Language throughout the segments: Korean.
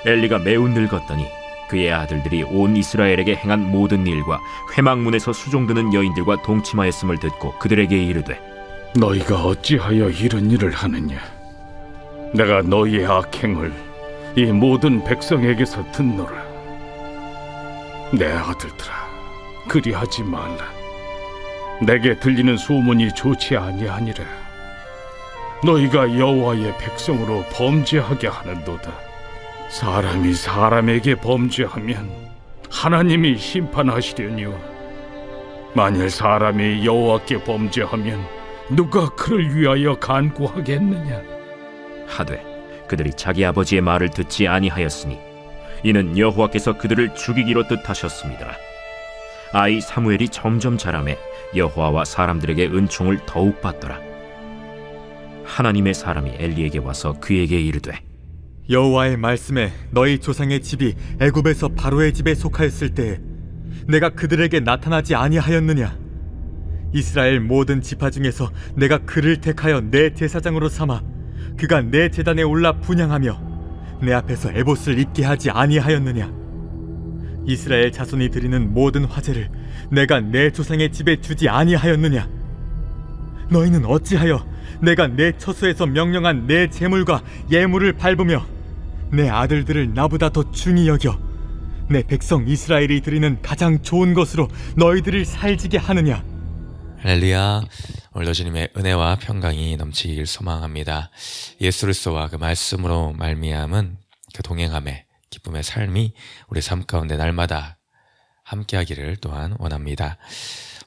엘리가 매우 늙었더니 그의 아들들이 온 이스라엘에게 행한 모든 일과 회막문에서 수종드는 여인들과 동침하였음을 듣고 그들에게 이르되, 너희가 어찌하여 이런 일을 하느냐? 내가 너희의 악행을 이 모든 백성에게서 듣노라. 내 아들들아, 그리하지 말라. 내게 들리는 소문이 좋지 아니하니라. 너희가 여호와의 백성으로 범죄하게 하는도다. 사람이 사람에게 범죄하면 하나님이 심판하시려니와, 만일 사람이 여호와께 범죄하면 누가 그를 위하여 간구하겠느냐? 하되 그들이 자기 아버지의 말을 듣지 아니하였으니 이는 여호와께서 그들을 죽이기로 뜻하셨습니다. 아이 사무엘이 점점 자라매 여호와와 사람들에게 은총을 더욱 받더라. 하나님의 사람이 엘리에게 와서 그에게 이르되, 여호와의 말씀에 너희 조상의 집이 애굽에서 바로의 집에 속하였을 때에 내가 그들에게 나타나지 아니하였느냐? 이스라엘 모든 지파 중에서 내가 그를 택하여 내 제사장으로 삼아 그가 내 제단에 올라 분향하며 내 앞에서 에봇을 입게 하지 아니하였느냐? 이스라엘 자손이 드리는 모든 화제를 내가 내 조상의 집에 주지 아니하였느냐? 너희는 어찌하여 내가 내 처소에서 명령한 내 제물과 예물을 밟으며 내 아들들을 나보다 더 중히 여겨 내 백성 이스라엘이 드리는 가장 좋은 것으로 너희들을 살지게 하느냐? 할렐루야. 오늘도 주님의 은혜와 평강이 넘치길 소망합니다. 예수 그리스도와 그 말씀으로 말미암은 그 동행함의 기쁨의 삶이 우리 삶 가운데 날마다 함께하기를 또한 원합니다.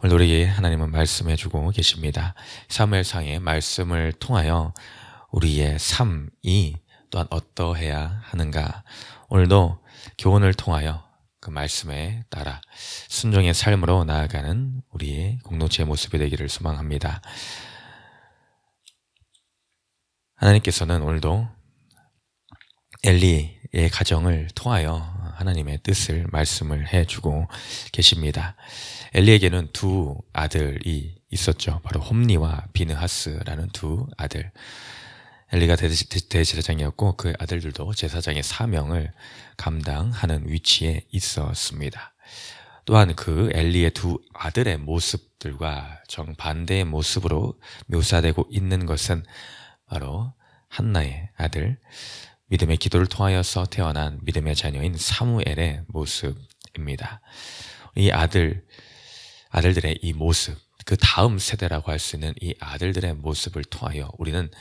오늘 우리에게 하나님은 말씀해주고 계십니다. 사무엘상의 말씀을 통하여 우리의 삶이 또한 어떠해야 하는가, 오늘도 교훈을 통하여 그 말씀에 따라 순종의 삶으로 나아가는 우리의 공동체의 모습이 되기를 소망합니다. 하나님께서는 오늘도 엘리의 가정을 통하여 하나님의 뜻을 말씀을 해주고 계십니다. 엘리에게는 두 아들이 있었죠. 바로 홈니와 비느하스라는 두 아들. 엘리가 대제사장이었고 그 아들들도 제사장의 사명을 감당하는 위치에 있었습니다. 또한 그 엘리의 두 아들의 모습들과 정반대의 모습으로 묘사되고 있는 것은 바로 한나의 아들, 믿음의 기도를 통하여서 태어난 믿음의 자녀인 사무엘의 모습입니다. 이 아들들의 이 모습, 그 다음 세대라고 할 수 있는 이 아들들의 모습을 통하여 우리는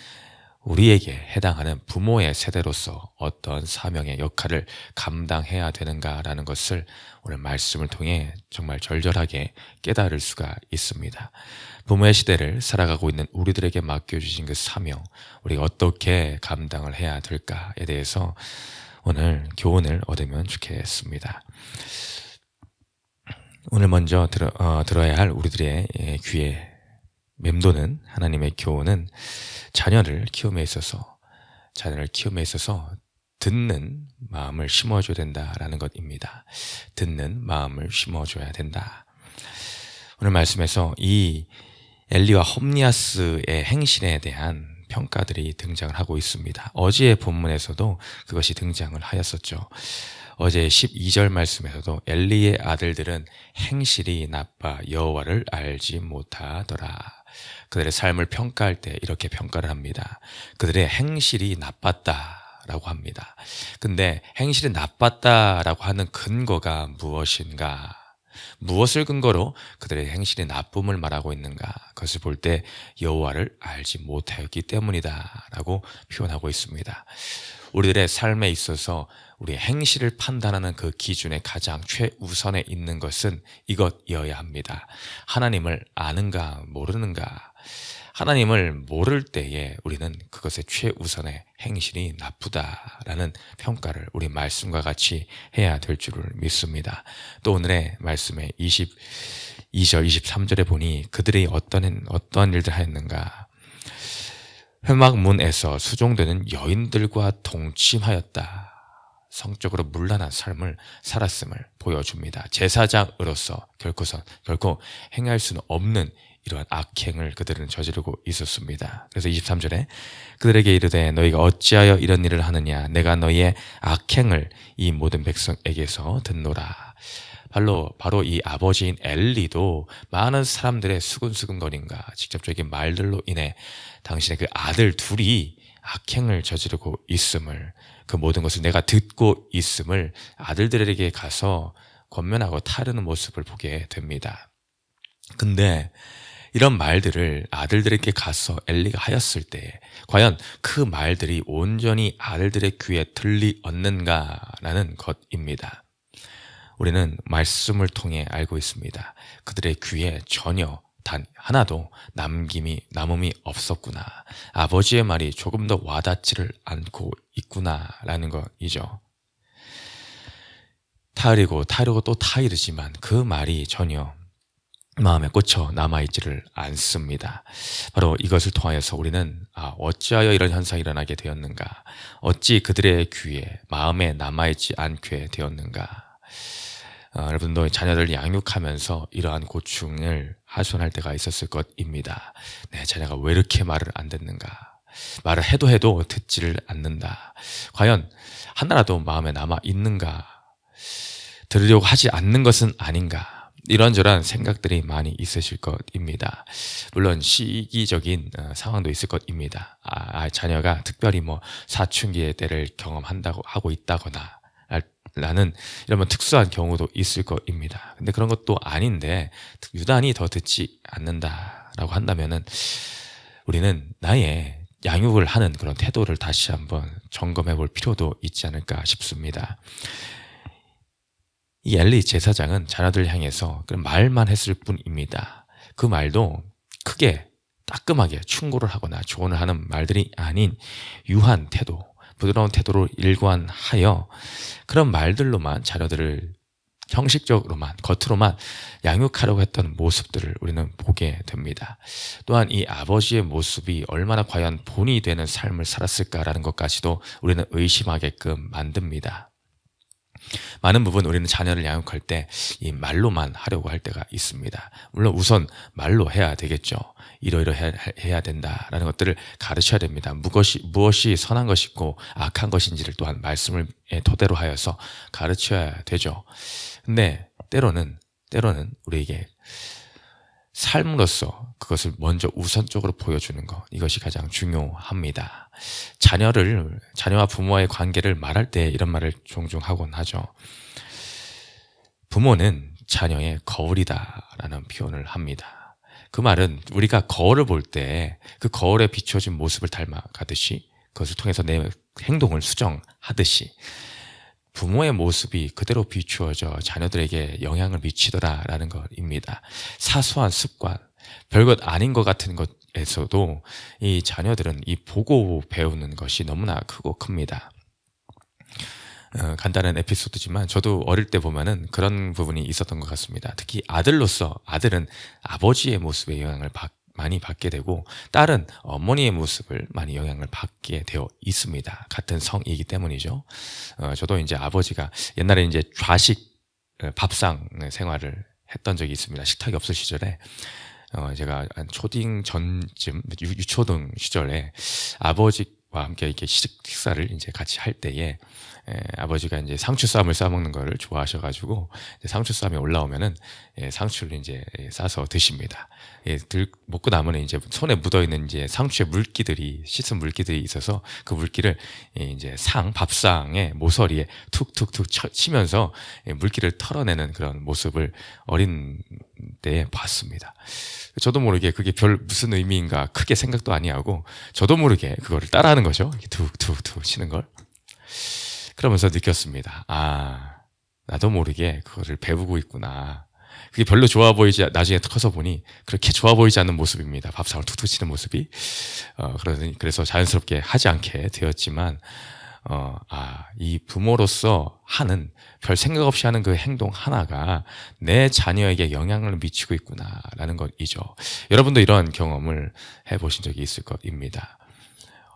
우리에게 해당하는 부모의 세대로서 어떤 사명의 역할을 감당해야 되는가라는 것을 오늘 말씀을 통해 정말 절절하게 깨달을 수가 있습니다. 부모의 시대를 살아가고 있는 우리들에게 맡겨주신 그 사명, 우리가 어떻게 감당을 해야 될까에 대해서 오늘 교훈을 얻으면 좋겠습니다. 오늘 먼저 들어야 할 우리들의 귀에 맴도는 하나님의 교훈은 자녀를 키움에 있어서 듣는 마음을 심어줘야 된다라는 것입니다. 듣는 마음을 심어줘야 된다. 오늘 말씀에서 이 엘리와 홈니아스의 행실에 대한 평가들이 등장을 하고 있습니다. 어제의 본문에서도 그것이 등장을 하였었죠. 어제 12절 말씀에서도 엘리의 아들들은 행실이 나빠 여호와를 알지 못하더라. 그들의 삶을 평가할 때 이렇게 평가를 합니다. 그들의 행실이 나빴다라고 합니다. 근데 행실이 나빴다라고 하는 근거가 무엇인가? 무엇을 근거로 그들의 행실이 나쁨을 말하고 있는가? 그것을 볼 때 여호와를 알지 못하였기 때문이다라고 표현하고 있습니다. 우리들의 삶에 있어서 우리의 행실을 판단하는 그 기준의 가장 최우선에 있는 것은 이것이어야 합니다. 하나님을 아는가 모르는가? 하나님을 모를 때에 우리는 그것의 최우선의 행실이 나쁘다라는 평가를 우리 말씀과 같이 해야 될 줄을 믿습니다. 또 오늘의 말씀에 22절, 23절에 보니 그들이 어떤 일들 하였는가? 회막문에서 수종되는 여인들과 동침하였다. 성적으로 문란한 삶을 살았음을 보여줍니다. 제사장으로서 결코 행할 수는 없는 이러한 악행을 그들은 저지르고 있었습니다. 그래서 23절에 그들에게 이르되 너희가 어찌하여 이런 일을 하느냐 내가 너희의 악행을 이 모든 백성에게서 듣노라. 바로 이 아버지인 엘리도 많은 사람들의 수근수근거림과 직접적인 말들로 인해 당신의 그 아들 둘이 악행을 저지르고 있음을, 그 모든 것을 내가 듣고 있음을 아들들에게 가서 권면하고 타르는 모습을 보게 됩니다. 근데 이런 말들을 아들들에게 가서 엘리가 하였을 때 과연 그 말들이 온전히 아들들의 귀에 들리었는가라는 것입니다. 우리는 말씀을 통해 알고 있습니다. 그들의 귀에 전혀 단 하나도 남음이 없었구나. 아버지의 말이 조금 더 와닿지를 않고 있구나라는 것이죠. 타이르고 또 타이르지만 그 말이 전혀 마음에 꽂혀 남아있지를 않습니다. 바로 이것을 통하여서 우리는 어찌하여 이런 현상이 일어나게 되었는가, 어찌 그들의 귀에 마음에 남아있지 않게 되었는가. 여러분도 자녀들을 양육하면서 이러한 고충을 하소연할 때가 있었을 것입니다. 내 자녀가 왜 이렇게 말을 안 듣는가, 말을 해도 듣지를 않는다, 과연 하나라도 마음에 남아 있는가, 들으려고 하지 않는 것은 아닌가, 이런저런 생각들이 많이 있으실 것입니다. 물론 시기적인 상황도 있을 것입니다. 자녀가 특별히 사춘기의 때를 경험한다고 하고 있다거나 라는 이런 특수한 경우도 있을 것입니다. 근데 그런 것도 아닌데 유단히 더 듣지 않는다라고 한다면은 우리는 나의 양육을 하는 그런 태도를 다시 한번 점검해 볼 필요도 있지 않을까 싶습니다. 이 엘리 제사장은 자녀들을 향해서 그런 말만 했을 뿐입니다. 그 말도 크게 따끔하게 충고를 하거나 조언을 하는 말들이 아닌 유한 태도, 부드러운 태도로 일관하여 그런 말들로만 자녀들을 형식적으로만, 겉으로만 양육하려고 했던 모습들을 우리는 보게 됩니다. 또한 이 아버지의 모습이 얼마나 과연 본이 되는 삶을 살았을까라는 것까지도 우리는 의심하게끔 만듭니다. 많은 부분 우리는 자녀를 양육할 때 이 말로만 하려고 할 때가 있습니다. 물론 우선 말로 해야 되겠죠. 이러해야 된다라는 것들을 가르쳐야 됩니다. 무엇이 선한 것이고 악한 것인지를 또한 말씀을 토대로 하여서 가르쳐야 되죠. 근데 때로는 우리에게 삶으로서 그것을 먼저 우선적으로 보여주는 것, 이것이 가장 중요합니다. 자녀와 부모와의 관계를 말할 때 이런 말을 종종 하곤 하죠. 부모는 자녀의 거울이다라는 표현을 합니다. 그 말은 우리가 거울을 볼 때 그 거울에 비춰진 모습을 닮아가듯이, 그것을 통해서 내 행동을 수정하듯이 부모의 모습이 그대로 비추어져 자녀들에게 영향을 미치더라라는 것입니다. 사소한 습관, 별것 아닌 것 같은 것에서도 이 자녀들은 이 보고 배우는 것이 너무나 크고 큽니다. 간단한 에피소드지만 저도 어릴 때 보면은 그런 부분이 있었던 것 같습니다. 특히 아들은 아버지의 모습에 영향을 많이 받게 되고, 딸은 어머니의 모습을 많이 영향을 받게 되어 있습니다. 같은 성이기 때문이죠. 저도 이제 아버지가 옛날에 이제 좌식 밥상 생활을 했던 적이 있습니다. 식탁이 없을 시절에 제가 한 초딩 전쯤, 유초등 시절에 아버지와 함께 이렇게 식사를 이제 같이 할 때에 아버지가 이제 상추쌈을 싸먹는 거를 좋아하셔가지고 상추쌈이 올라오면은 상추를 이제 싸서 드십니다. 먹고 나면 이제 손에 묻어있는 이제 상추의 씻은 물기들이 있어서 그 물기를 이제 밥상의 모서리에 툭툭툭 치면서 물기를 털어내는 그런 모습을 어린 때에 봤습니다. 저도 모르게 그게 별 무슨 의미인가 크게 생각도 아니하고 저도 모르게 그거를 따라하는 거죠. 툭툭툭 치는 걸. 그러면서 느꼈습니다. 나도 모르게 그거를 배우고 있구나. 그게 별로 좋아 보이지, 나중에 커서 보니 그렇게 좋아 보이지 않는 모습입니다. 밥상을 툭툭 치는 모습이. 그래서 자연스럽게 하지 않게 되었지만, 이 부모로서 하는, 별 생각 없이 하는 그 행동 하나가 내 자녀에게 영향을 미치고 있구나라는 것이죠. 여러분도 이런 경험을 해보신 적이 있을 것입니다.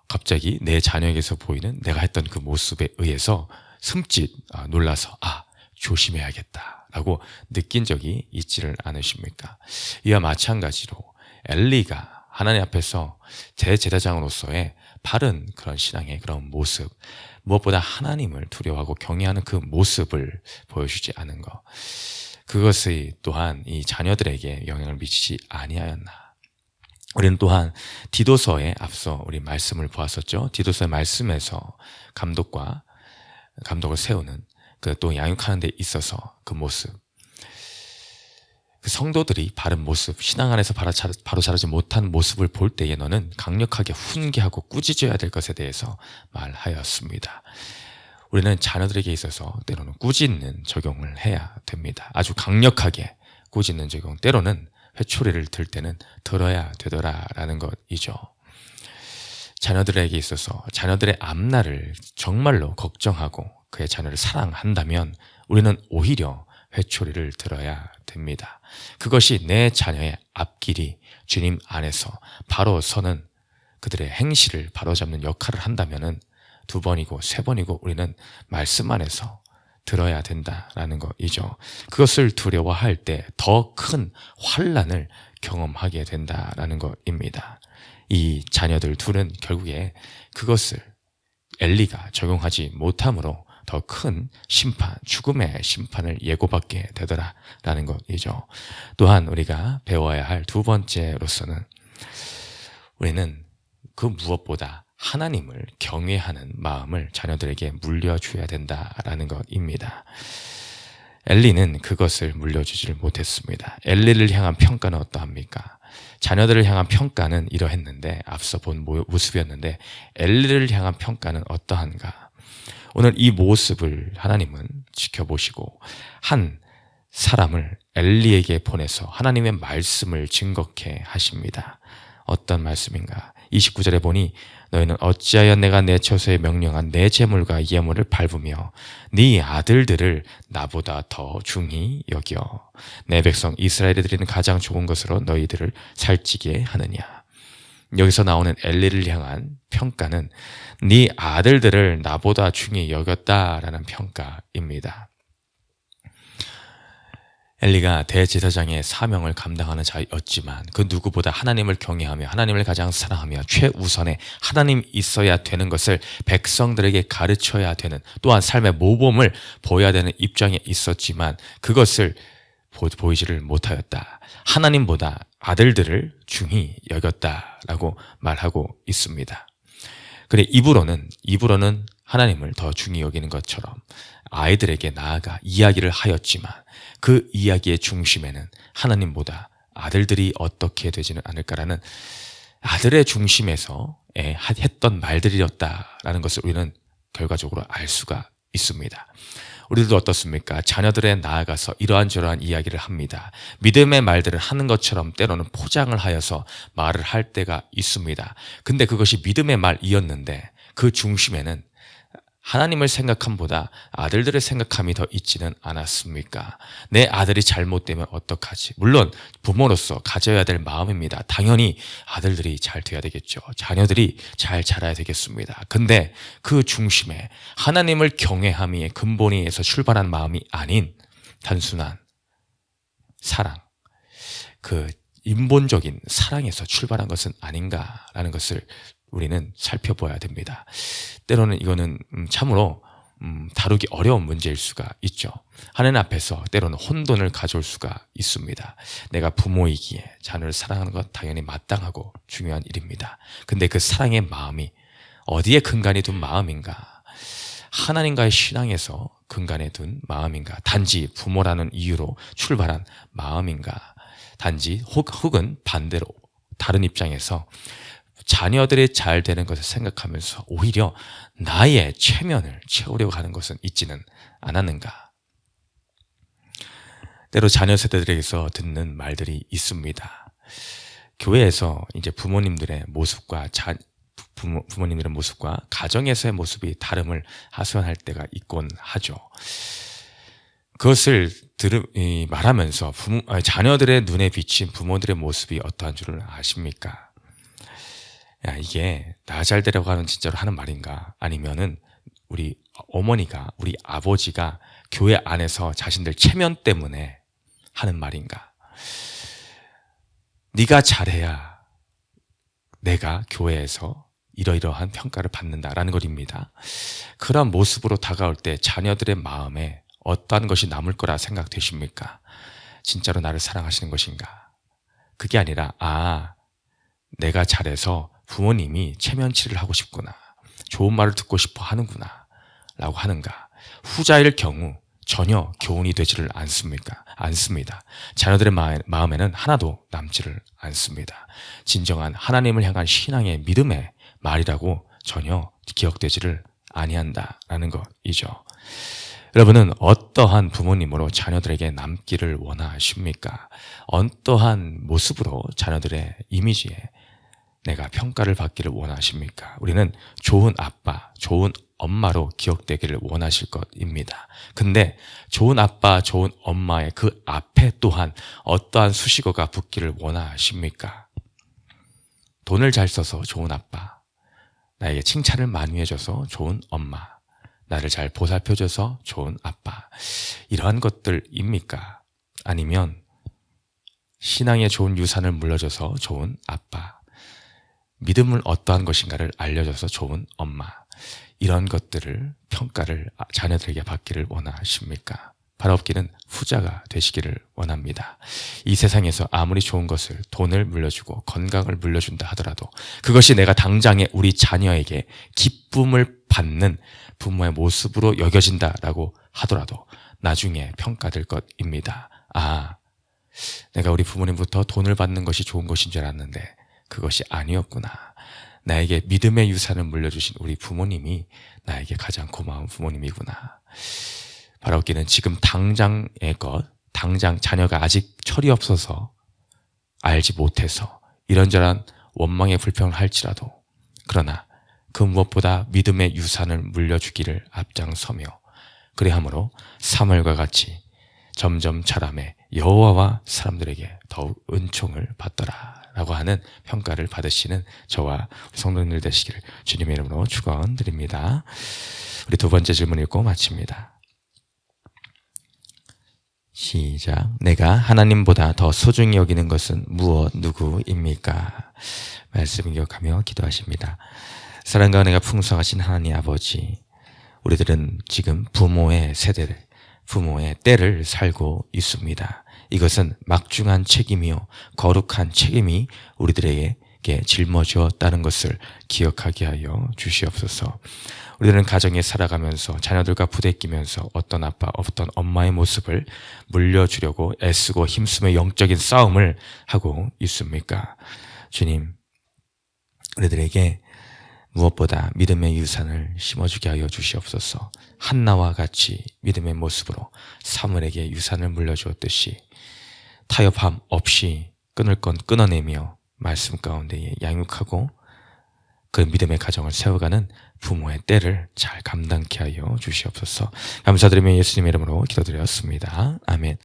갑자기 내 자녀에게서 보이는 내가 했던 그 모습에 의해서 숨짓 놀라서 조심해야겠다라고 느낀 적이 있지를 않으십니까? 이와 마찬가지로 엘리가 하나님 앞에서 대제사장으로서의 바른 그런 신앙의 그런 모습, 무엇보다 하나님을 두려워하고 경외하는 그 모습을 보여주지 않은 것, 그것이 또한 이 자녀들에게 영향을 미치지 아니하였나. 우리는 또한 디도서에 앞서 우리 말씀을 보았었죠. 디도서의 말씀에서 감독을 세우는 그 또 양육하는 데 있어서 그 모습, 그 성도들이 바른 모습, 신앙 안에서 바로 자라지 못한 모습을 볼 때에 너는 강력하게 훈계하고 꾸짖어야 될 것에 대해서 말하였습니다. 우리는 자녀들에게 있어서 때로는 꾸짖는 적용을 해야 됩니다. 아주 강력하게 꾸짖는 적용, 때로는 회초리를 들 때는 들어야 되더라라는 것이죠. 자녀들에게 있어서 자녀들의 앞날을 정말로 걱정하고 그의 자녀를 사랑한다면 우리는 오히려 회초리를 들어야 됩니다. 그것이 내 자녀의 앞길이 주님 안에서 바로 서는 그들의 행실을 바로잡는 역할을 한다면은 2번이고 3번이고 우리는 말씀 안에서 들어야 된다라는 것이죠. 그것을 두려워할 때 더 큰 환난을 경험하게 된다라는 것입니다. 이 자녀들 둘은 결국에 그것을 엘리가 적용하지 못함으로 더 큰 심판, 죽음의 심판을 예고받게 되더라라는 것이죠. 또한 우리가 배워야 할 2번째로서는 우리는 그 무엇보다 하나님을 경외하는 마음을 자녀들에게 물려줘야 된다라는 것입니다. 엘리는 그것을 물려주지를 못했습니다. 엘리를 향한 평가는 어떠합니까? 자녀들을 향한 평가는 이러했는데, 앞서 본 모습이었는데 엘리를 향한 평가는 어떠한가? 오늘 이 모습을 하나님은 지켜보시고 한 사람을 엘리에게 보내서 하나님의 말씀을 증거케 하십니다. 어떤 말씀인가? 29절에 보니 너희는 어찌하여 내가 내 처소에 명령한 내 재물과 예물을 밟으며 네 아들들을 나보다 더 중히 여겨 내 백성 이스라엘에 드리는 가장 좋은 것으로 너희들을 살찌게 하느냐. 여기서 나오는 엘리를 향한 평가는 네 아들들을 나보다 중히 여겼다라는 평가입니다. 엘리가 대제사장의 사명을 감당하는 자였지만 그 누구보다 하나님을 경외하며 하나님을 가장 사랑하며 최우선에 하나님 있어야 되는 것을 백성들에게 가르쳐야 되는, 또한 삶의 모범을 보여야 되는 입장에 있었지만 그것을 보이지를 못하였다. 하나님보다 아들들을 중히 여겼다라고 말하고 있습니다. 그래, 입으로는 하나님을 더 중히 여기는 것처럼 아이들에게 나아가 이야기를 하였지만 그 이야기의 중심에는 하나님보다 아들들이 어떻게 되지는 않을까라는 아들의 중심에서 했던 말들이었다라는 것을 우리는 결과적으로 알 수가 있습니다. 우리들도 어떻습니까? 자녀들에 나아가서 이러한 이야기를 합니다. 믿음의 말들을 하는 것처럼 때로는 포장을 하여서 말을 할 때가 있습니다. 근데 그것이 믿음의 말이었는데 그 중심에는 하나님을 생각함보다 아들들의 생각함이 더 있지는 않았습니까? 내 아들이 잘못되면 어떡하지? 물론 부모로서 가져야 될 마음입니다. 당연히 아들들이 잘 돼야 되겠죠. 자녀들이 잘 자라야 되겠습니다. 근데 그 중심에 하나님을 경외함이 근본에서 출발한 마음이 아닌 단순한 사랑, 그 인본적인 사랑에서 출발한 것은 아닌가라는 것을 우리는 살펴봐야 됩니다. 때로는 이거는 참으로 다루기 어려운 문제일 수가 있죠. 하나님 앞에서 때로는 혼돈을 가져올 수가 있습니다. 내가 부모이기에 자녀를 사랑하는 건 당연히 마땅하고 중요한 일입니다. 근데 그 사랑의 마음이 어디에 근간이 둔 마음인가? 하나님과의 신앙에서 근간에 둔 마음인가? 단지 부모라는 이유로 출발한 마음인가? 단지 혹은 반대로 다른 입장에서 자녀들이 잘 되는 것을 생각하면서 오히려 나의 체면을 채우려고 하는 것은 있지는 않았는가? 때로 자녀 세대들에게서 듣는 말들이 있습니다. 교회에서 이제 부모님들의 모습과 부모님들의 모습과 가정에서의 모습이 다름을 하소연할 때가 있곤 하죠. 그것을 말하면서 자녀들의 눈에 비친 부모들의 모습이 어떠한 줄을 아십니까? 야, 이게 나 잘 되려고 하는 진짜로 하는 말인가? 아니면은 우리 어머니가, 우리 아버지가 교회 안에서 자신들 체면 때문에 하는 말인가? 네가 잘해야 내가 교회에서 이러이러한 평가를 받는다라는 것입니다. 그런 모습으로 다가올 때 자녀들의 마음에 어떠한 것이 남을 거라 생각되십니까? 진짜로 나를 사랑하시는 것인가? 그게 아니라 내가 잘해서 부모님이 체면치를 하고 싶구나, 좋은 말을 듣고 싶어 하는구나 라고 하는가? 후자일 경우 전혀 교훈이 되지를 않습니까? 않습니다. 자녀들의 마음에는 하나도 남지를 않습니다. 진정한 하나님을 향한 신앙의 믿음의 말이라고 전혀 기억되지를 아니한다라는 것이죠. 여러분은 어떠한 부모님으로 자녀들에게 남기를 원하십니까? 어떠한 모습으로 자녀들의 이미지에 내가 평가를 받기를 원하십니까? 우리는 좋은 아빠, 좋은 엄마로 기억되기를 원하실 것입니다. 근데 좋은 아빠, 좋은 엄마의 그 앞에 또한 어떠한 수식어가 붙기를 원하십니까? 돈을 잘 써서 좋은 아빠, 나에게 칭찬을 많이 해줘서 좋은 엄마, 나를 잘 보살펴줘서 좋은 아빠, 이러한 것들입니까? 아니면 신앙의 좋은 유산을 물려줘서 좋은 아빠, 믿음은 어떠한 것인가를 알려줘서 좋은 엄마, 이런 것들을 평가를 자녀들에게 받기를 원하십니까? 바라옵기는 후자가 되시기를 원합니다. 이 세상에서 아무리 좋은 것을, 돈을 물려주고 건강을 물려준다 하더라도 그것이 내가 당장에 우리 자녀에게 기쁨을 받는 부모의 모습으로 여겨진다라고 하더라도 나중에 평가될 것입니다. 내가 우리 부모님부터 돈을 받는 것이 좋은 것인 줄 알았는데 그것이 아니었구나. 나에게 믿음의 유산을 물려주신 우리 부모님이 나에게 가장 고마운 부모님이구나. 바라옵기는 지금 당장의 것, 당장 자녀가 아직 철이 없어서 알지 못해서 이런저런 원망의 불평을 할지라도, 그러나 그 무엇보다 믿음의 유산을 물려주기를 앞장서며 그리함으로 사무엘과 같이 점점 자라매 여호와와 사람들에게 더욱 은총을 받더라 라고 하는 평가를 받으시는 저와 성도님들 되시기를 주님의 이름으로 축원드립니다. 우리 두 번째 질문 읽고 마칩니다. 시작. 내가 하나님보다 더 소중히 여기는 것은 무엇 누구입니까? 말씀 기억하며 기도하십니다. 사랑과 은혜가 풍성하신 하나님 아버지, 우리들은 지금 부모의 세대를, 부모의 때를 살고 있습니다. 이것은 막중한 책임이요 거룩한 책임이 우리들에게 짊어지었다는 것을 기억하게 하여 주시옵소서. 우리는 가정에 살아가면서 자녀들과 부대끼면서 어떤 아빠, 어떤 엄마의 모습을 물려주려고 애쓰고 힘쓰며 영적인 싸움을 하고 있습니까? 주님, 우리들에게 무엇보다 믿음의 유산을 심어주게 하여 주시옵소서. 한나와 같이 믿음의 모습으로 사무엘에게 유산을 물려주었듯이 타협함 없이 끊을 건 끊어내며 말씀 가운데에 양육하고 그 믿음의 가정을 세워가는 부모의 때를 잘 감당케 하여 주시옵소서. 감사드리며 예수님의 이름으로 기도드렸습니다. 아멘.